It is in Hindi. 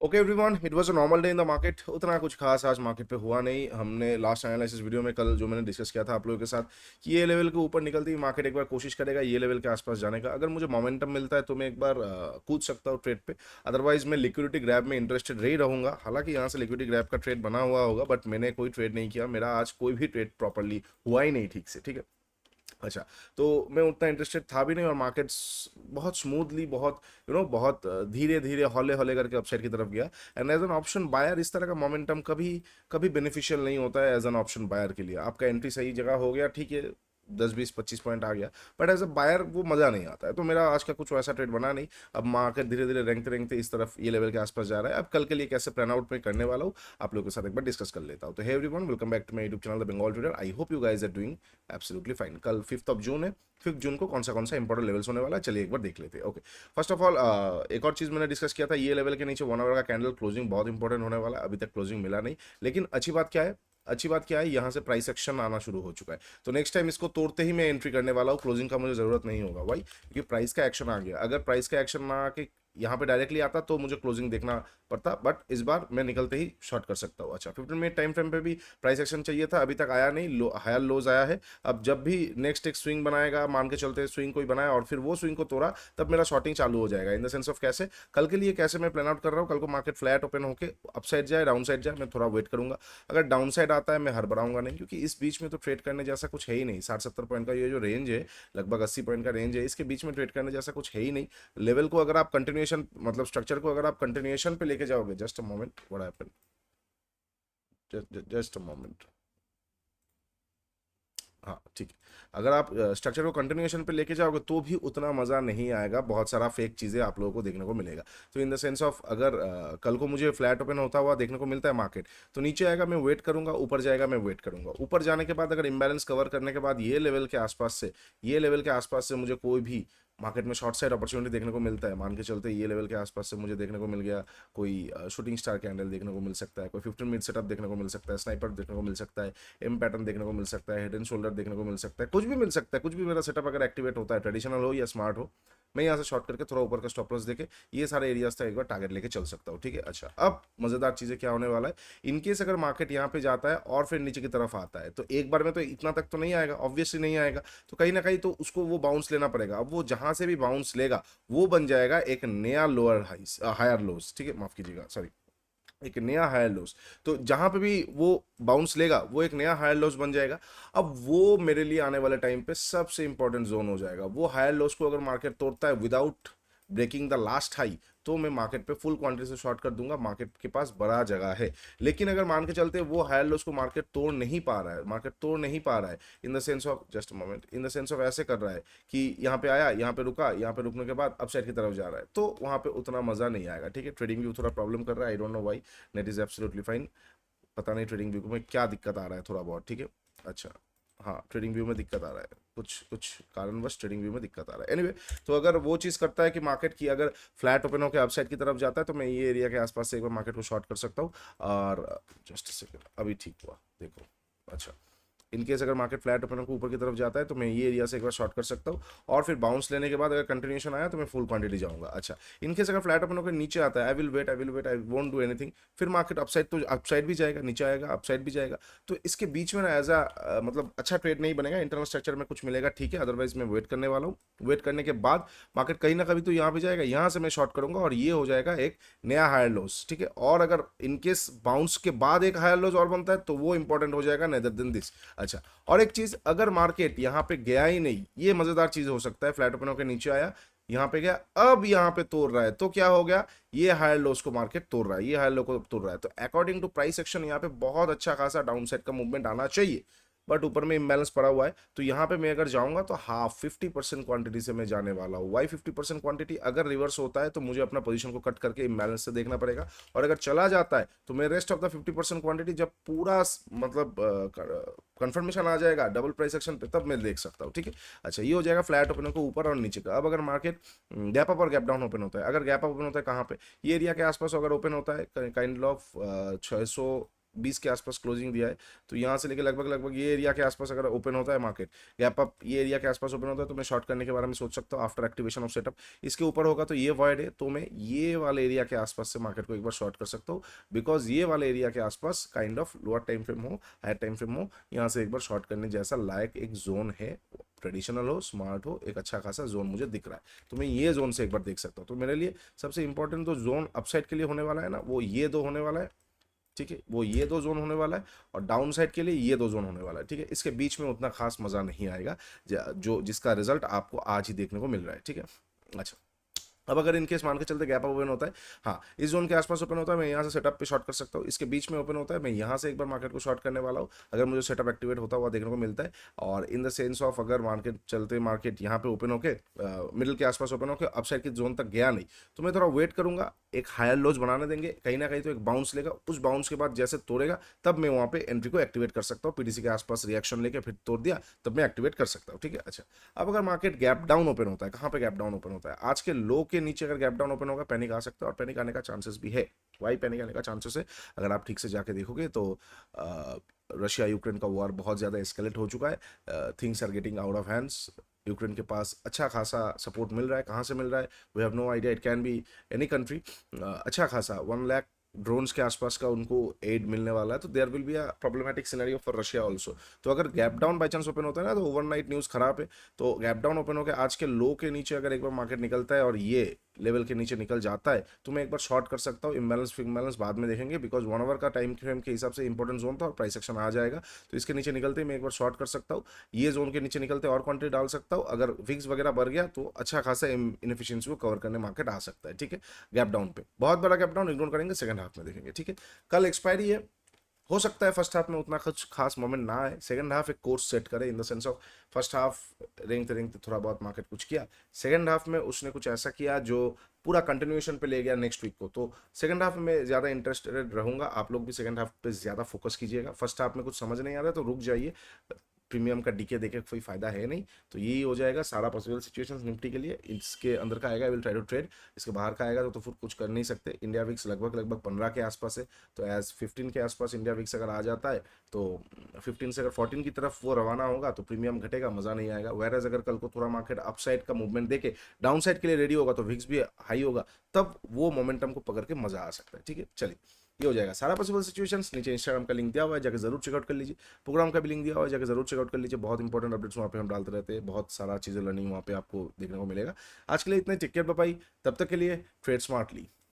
Okay everyone, it was a normal day in the market. उतना कुछ खास आज मार्केट पे हुआ नहीं। हमने लास्ट एनालिसिस वीडियो में कल जो मैंने डिस्कस किया था आप लोगों के साथ कि ये लेवल के ऊपर निकलती हुई मार्केट एक बार कोशिश करेगा ये लेवल के आसपास जाने का। अगर मुझे मोमेंटम मिलता है तो मैं एक बार कूद सकता हूँ ट्रेड पे। अदरवाइज मैं लिक्विडिटी ग्रैब में इंटरेस्टेड रही रहूंगा। हालांकि यहाँ से लिक्विडिटी ग्रैब का ट्रेड बना हुआ होगा, बट मैंने कोई ट्रेड नहीं किया। मेरा आज कोई भी ट्रेड प्रॉपरली हुआ ही नहीं ठीक से, ठीक है। अच्छा, तो मैं उतना इंटरेस्टेड था भी नहीं और मार्केट्स बहुत स्मूथली, बहुत बहुत धीरे धीरे हौले हौले करके अपसाइड की तरफ गया। And as an option buyer इस तरह का मोमेंटम कभी कभी बेनिफिशियल नहीं होता है एज एन ऑप्शन बायर के लिए। आपका एंट्री सही जगह हो गया, ठीक है, 10 20 25 पॉइंट आ गया, बट एज अ बायर वो मज़ा नहीं आता है। तो मेरा आज का कुछ वैसा ट्रेड बना नहीं। अब मार्केट धीरे धीरे रेंगते रेंगते इस तरफ ये लेवल के आसपास जा रहा है। अब कल के लिए कैसे प्लान आउट में करने वाला हूँ आप लोगों के साथ एक बार डिस्कस कर लेता हूँ। तो hey everyone, welcome back to my YouTube channel the Bengal trader. I hope you guys are doing absolutely fine. कल 5 जून है। 5 जून को कौन सा इंपॉर्टेंट लेवल्स होने वाला है, चलिए एक बार देख लेते हैं। ओके, फर्स्ट ऑफ ऑल एक और चीज़ मैंने डिस्कस किया था, ये लेवल के नीचे 1 आवर का कैंडल क्लोजिंग बहुत इंपॉर्टेंट होने वाला है। अभी तक क्लोजिंग मिला नहीं, लेकिन अच्छी बात क्या है, यहाँ से प्राइस एक्शन आना शुरू हो चुका है। तो नेक्स्ट टाइम इसको तोड़ते ही मैं एंट्री करने वाला हूँ। क्लोजिंग का मुझे जरूरत नहीं होगा भाई, क्योंकि प्राइस का एक्शन आ गया। अगर प्राइस का एक्शन ना आके यहाँ पे डायरेक्टली आता तो मुझे क्लोजिंग देखना पड़ता, बट इस बार मैं निकलते ही शॉर्ट कर सकता हूँ। अच्छा, 15 मिनट टाइम फ्रेम पे भी प्राइस एक्शन चाहिए था, अभी तक आया नहीं। हायर लोज आया है। अब जब भी नेक्स्ट एक स्विंग बनाएगा, मान के चलते स्विंग कोई बनाया और फिर वो स्विंग को तोड़ा, तब मेरा शॉर्टिंग चालू हो जाएगा। इन द सेंस ऑफ कैसे, कल के लिए कैसे मैं प्लान आउट कर रहा हूँ। कल को मार्केट फ्लैट ओपन होकर अपसाइड जाए, डाउन साइड जाए, मैं थोड़ा वेट करूंगा। अगर डाउन साइड आता है मैं हड़बड़ाऊंगा नहीं, क्योंकि इस बीच में तो ट्रेड करने जैसा कुछ है ही नहीं। 60 70 पॉइंट का ये जो रेंज है, लगभग 80 पॉइंट का रेंज है, इसके बीच में ट्रेड करने जैसा कुछ है ही नहीं। लेवल को अगर आप कंटिन्यूएशन, मतलब स्ट्रक्चर को अगर आप कंटिन्यूएशन पे लेके जाओगे, just a moment, what happened, just a moment. हाँ ठीक है। अगर आप स्ट्रक्चर को कंटिन्यूएशन पे लेके जाओगे तो भी उतना मज़ा नहीं आएगा। बहुत सारा फेक चीज़ें आप लोगों को देखने को मिलेगा। तो इन द सेंस ऑफ, अगर कल को मुझे फ्लैट ओपन होता हुआ देखने को मिलता है मार्केट, तो नीचे आएगा मैं वेट करूंगा, ऊपर जाएगा मैं वेट करूंगा। ऊपर जाने के बाद अगर इम्बैलेंस कवर करने के बाद ये लेवल के आसपास से मुझे कोई भी मार्केट में शॉर्ट साइड अपॉर्चुनिटी देखने को मिलता है, मान के चलते ये लेवल के आसपास से मुझे देखने को मिल गया, कोई शूटिंग स्टार कैंडल देखने को मिल सकता है, कोई 15 मिनट सेटअप देखने को मिल सकता है, स्नाइपर देखने को मिल सकता है, एम पैटर्न देखने को मिल सकता है, हेड एंड शोल्डर देखने को मिल सकता है, कुछ भी मिल सकता है। कुछ भी मेरा सेटअप अगर एक्टिवेट होता है, ट्रेडिशनल हो या स्मार्ट हो, मैं यहाँ से शॉर्ट करके थोड़ा ऊपर का स्टॉप लॉस देके ये सारे एरियाज तक एक बार टारगेट लेके चल सकता हूँ, ठीक है। अच्छा, अब मजेदार चीजें क्या होने वाला है, इनकेस अगर मार्केट यहाँ पे जाता है और फिर नीचे की तरफ आता है, तो एक बार में तो इतना तक तो नहीं आएगा, ऑब्वियसली नहीं आएगा। तो कहीं ना कहीं तो उसको वो बाउंस लेना पड़ेगा। अब वो जहां से भी बाउंस लेगा वो बन जाएगा एक नया लोअर हाइस, हायर लोस, ठीक है, माफ कीजिएगा, सॉरी, एक नया हायर लॉस। तो जहां पे भी वो बाउंस लेगा वो एक नया हायर लॉस बन जाएगा। अब वो मेरे लिए आने वाले टाइम पे सबसे इंपॉर्टेंट जोन हो जाएगा। वो हायर लॉस को अगर मार्केट तोड़ता है without breaking the last high, तो मैं मार्केट पे फुल क्वांटिटी से शॉर्ट कर दूंगा। मार्केट के पास बड़ा जगह है। लेकिन अगर मान के चलते वो हायर लॉस को मार्केट तोड़ नहीं पा रहा है, in the sense of, just moment, in the sense of ऐसे कर रहा है कि यहाँ पे आया, यहाँ पे रुका, यहाँ पे रुकने के बाद अपसाइड की तरफ जा रहा है, तो वहां पे उतना मजा नहीं आएगा, ठीक है। ट्रेडिंग व्यू थोड़ा प्रॉब्लम कर रहा है, I don't know why. Net is absolutely fine. पता नहीं ट्रेडिंग व्यू में क्या दिक्कत आ रहा है, थोड़ा बहुत, ठीक है। अच्छा, हाँ, ट्रेडिंग व्यू में दिक्कत आ रहा है, कुछ कुछ कारणवश ट्रेडिंग व्यू में दिक्कत आ रहा है। एनीवे, तो अगर वो चीज़ करता है कि मार्केट की अगर फ्लैट ओपन होकर अपसाइड की तरफ जाता है, तो मैं ये एरिया के आसपास से एक बार मार्केट को शॉर्ट कर सकता हूँ। और जस्ट सेकेंड, अभी ठीक हुआ, देखो। अच्छा, इनकेस अगर मार्केट फ्लैट ओपन होकर ऊपर की तरफ जाता है तो मैं ये एरिया से एक बार शॉर्ट कर सकता हूँ। और फिर बाउंस लेने के बाद अगर कंटिन्यूशन आया तो मैं फुल क्वांटिटी जाऊंगा। अच्छा, इनकेस अगर फ्लैट ओपन होकर नीचे आता है, I will wait, I won't do anything. फिर मार्केट अपसाइड, तो अपसाइड भी जाएगा, नीचे आएगा, अपसाइड भी जाएगा। तो इसके बीच में ना एज मतलब अच्छा ट्रेड नहीं बनेगा। इंटरनल स्ट्रक्चर में कुछ मिलेगा, ठीक है, अदरवाइज मैं वेट करने वाला हूँ। वेट करने के बाद मार्केट कहीं ना कभी तो यहाँ पे जाएगा, यहाँ से मैं शॉर्ट करूंगा और ये हो जाएगा एक नया हायर लॉस, ठीक है। और अगर इनकेस बाउंस के बाद एक हायर लॉस और बनता है तो वो इंपॉर्टेंट हो जाएगा, नेदर देन दिस। अच्छा, और एक चीज, अगर मार्केट यहाँ पे गया ही नहीं, ये मजेदार चीज हो सकता है, फ्लैट ओपन होकर नीचे आया, यहाँ पे गया, अब यहाँ पे तोड़ रहा है, तो क्या हो गया, ये हायर लोस को मार्केट तोड़ रहा है, ये हायर लो को तोड़ रहा है। तो अकॉर्डिंग टू प्राइस एक्शन यहाँ पे बहुत अच्छा खासा डाउन साइड का मूवमेंट आना चाहिए, बट ऊपर में इम्बैलेंस पड़ा हुआ है। तो यहाँ पे मैं अगर जाऊंगा तो हाफ 50% क्वांटिटी से मैं जाने वाला हूँ। वाई 50% क्वांटिटी, अगर रिवर्स होता है तो मुझे अपना पोजीशन को कट करके इम्बैलेंस से देखना पड़ेगा। और अगर चला जाता है तो मैं रेस्ट ऑफ द 50% क्वांटिटी जब पूरा मतलब कंफर्मेशन आ जाएगा डबल प्राइस एक्शन पे, तब मैं देख सकता हूँ, ठीक है। अच्छा, ये हो जाएगा फ्लैट ओपन को ऊपर और नीचे का। अब अगर मार्केट गैप अप और गैप डाउन ओपन होता है, अगर गैप अप ओपन होता है कहाँ पे, ये एरिया के आसपास अगर ओपन होता है, काइंड ऑफ 600 20 के आसपास क्लोजिंग दिया है, तो यहाँ से लेके लगभग लगभग ये एरिया के आसपास अगर ओपन होता है मार्केट, गैप अप ये एरिया के आसपास ओपन होता है, तो मैं शॉर्ट करने के बारे में सोच सकता हूँ आफ्टर एक्टिवेशन ऑफ सेटअप। इसके ऊपर होगा तो ये वॉइड है, तो मैं ये वाले एरिया के आसपास से मार्केट को एक बार शॉर्ट कर सकता हूँ, बिकॉज ये वाले एरिया के आसपास kind of lower time frame हो, हायर टाइम फ्रेम हो, यहाँ से एक बार शॉर्ट करने जैसा लायक एक जोन है, ट्रेडिशनल हो, स्मार्ट हो, एक अच्छा खासा जोन मुझे दिख रहा है, तो मैं ये जोन से एक बार देख सकता हूँ। तो मेरे लिए सबसे इंपॉर्टेंट तो जोन अपसाइड के लिए होने वाला है ना, वो ये दो होने वाला है, ठीक है, वो ये दो जोन होने वाला है, और डाउन साइड के लिए ये दो जोन होने वाला है, ठीक है। इसके बीच में उतना खास मजा नहीं आएगा जो जिसका रिजल्ट आपको आज ही देखने को मिल रहा है, ठीक है। अच्छा, अब अगर इनकेस मान के चलते गैप ओपन होता है, हाँ इस जोन के आसपास ओपन होता है, मैं यहाँ से सेटअप पे शॉर्ट कर सकता हूँ, इसके बीच में ओपन होता है, मैं यहाँ से एक बार मार्केट को शॉर्ट करने वाला हूँ, अगर मुझे सेटअप एक्टिवेट होता हुआ देखने को मिलता है। और इन द सेंस ऑफ अगर मार्केट चलते मार्केट यहाँ पे ओपन होके मिडिल के आसपास ओपन होकर अपसाइड की जोन तक गया नहीं, तो मैं थोड़ा वेट करूंगा, एक हायर लोज बनाने देंगे, कहीं ना कहीं तो एक बाउंस लेगा, उस बाउंस के बाद जैसे तोड़ेगा तब मैं वहाँ पे एंट्री को एक्टिवेट कर सकता हूँ, पीटीसी के आसपास रिएक्शन लेके फिर तोड़ दिया, तब मैं एक्टिवेट कर सकता हूँ, ठीक है। अच्छा, अब अगर मार्केट गैप डाउन ओपन होता है, कहाँ पे गैप डाउन ओपन होता है, आज के लो के नीचे अगर गैप डाउन ओपन होगा, पैनिक आ सकता है, और पैनिक आने का चांसेस भी है। वाई पैनिक आने का चांसेस है, अगर आप ठीक से जाके देखोगे तो रशिया यूक्रेन का वॉर बहुत ज़्यादा एस्केलेट हो चुका है, things are getting out of hands, Ukraine के पास अच्छा खासा सपोर्ट मिल रहा है, कहाँ से मिल रहा है we have no idea, it can be any country, अच्छा खासा 1 लाख ड्रोन्स के आसपास का उनको एड मिलने वाला है, तो there will be a problematic scenario for Russia also. तो अगर gap down by chance open होता है ना, तो ओवरनाइट न्यूज़ खराब है, तो गैप डाउन ओपन होकर आज के लो के नीचे अगर एक बार मार्केट निकलता है और ये लेवल के नीचे निकल जाता है, तो मैं एक बार शॉर्ट कर सकता हूँ, इम्बैलेंस फिग बैलेंस बाद में देखेंगे, बिकॉज 1 आवर का टाइम फ्रेम के हिसाब से इंपॉर्टेंट जोन था और प्राइस एक्शन आ जाएगा, तो इसके नीचे निकलते ही मैं एक बार शॉर्ट कर सकता हूँ, ये जोन के नीचे निकलते और क्वांटिटी डाल सकता हूँ, अगर फिक्स वगैरह बढ़ गया तो अच्छा खासा इनएफिशिएंसी को कवर करने मार्केट आ सकता है, ठीक है। गैप डाउन पे बहुत बड़ा गैप डाउन इग्नोर करेंगे, सेकंड हाफ में देखेंगे, ठीक है। कल एक्सपायरी है, हो सकता है फर्स्ट हाफ में उतना कुछ खास मोमेंट ना आए, सेकंड हाफ एक कोर्स सेट करे, in the sense of first half रेंगते रेंगते थोड़ा बहुत मार्केट कुछ किया, सेकंड हाफ में उसने कुछ ऐसा किया जो पूरा कंटिन्यूएशन पे ले गया नेक्स्ट वीक को, तो सेकंड हाफ में मैं ज़्यादा इंटरेस्टेड रहूंगा, आप लोग भी सेकंड हाफ पे ज़्यादा फोकस कीजिएगा, फर्स्ट हाफ में कुछ समझ नहीं आ रहा है तो रुक जाइए, प्रीमियम का डीके देखे कोई फायदा है नहीं, तो यही हो जाएगा सारा पॉसिबल सिचुएशंस निफ्टी के लिए, इसके अंदर का आएगा I will try to trade, इसके बाहर का आएगा तो फिर कुछ कर नहीं सकते। इंडिया विक्स लगभग लगभग 15 के आसपास है, तो एज 15 के आसपास इंडिया विक्स अगर आ जाता है, तो 15 से अगर 14 की तरफ वो रवाना होगा तो प्रीमियम घटेगा, मजा नहीं आएगा। वैरएज अगर कल को थोड़ा मार्केट अपसाइड का मूवमेंट देके डाउन साइड के लिए रेडी होगा, तो विक्स भी हाई होगा, तब वो मोमेंटम को पकड़ के मजा आ सकता है, ठीक है। चलिए, ये हो जाएगा सारा पॉसिबल सिचुएशंस, नीचे इंस्टाग्राम का लिंक दिया हुआ है, जाकर जरूर चेकआउट कर लीजिए, प्रोग्राम का भी लिंक दिया हुआ है, जाकर जरूर चेकआउट कर लीजिए, बहुत इंपॉर्टेंट अपडेट्स वहाँ पे हम डालते रहते हैं, बहुत सारा चीज़ें लर्निंग वहाँ पे आपको देखने को मिलेगा। आज के लिए इतने, टेक केयर, बाय बाय, तब तक के लिए ट्रेड स्मार्टली।